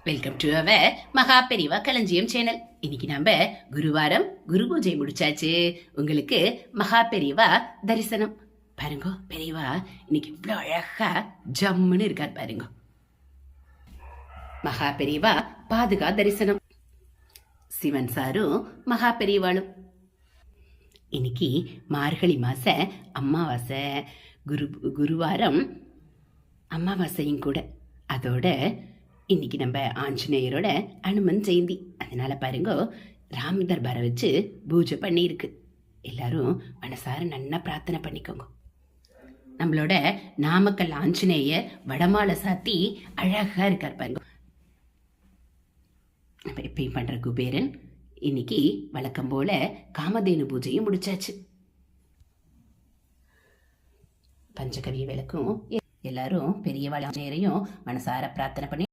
Welcome to our மகா பெரிவா களஞ்சியம் channel. இன்னைக்கு நம்ம குருவாரம் குரு பூஜை முடிச்சாச்சு. உங்களுக்கு மகா பெரிவா தரிசனம் பாருங்க. பெரியவா இன்னைக்கு இவ்வளோ அழகா ஜம்முன்னு இருக்கார் பாருங்க. மகா பெரிவா பாதுகா தரிசனம். சிவன் சாரும் மகா பெரியவாளும். இன்னைக்கு மார்கழி மாச அமாவாசை, குருவாரம் அமாவாசையும் கூட. அதோட இன்னைக்கு நம்ம ஆஞ்சநேயரோட அனுமன் ஜெயந்தி. அதனால பாருங்க, ராம் தர்பாரை வச்சு பூஜை பண்ணியிருக்கு. எல்லாரும் மனசார நன்னா பிரார்த்தனை பண்ணிக்கோங்க. நம்மளோட நாமக்கல் ஆஞ்சநேயர் வடமாலை சாத்தி அழகா இருக்கார் பாருங்க. நம்ம எப்பயும் பண்ற குபேரன் இன்னைக்கு வழக்கம் போல காமதேனு பூஜையும் முடிச்சாச்சு. பஞ்சகவிய விளக்கும் எல்லாரும் பெரிய ஆஞ்சநேயரையும் மனசார பிரார்த்தனை பண்ணி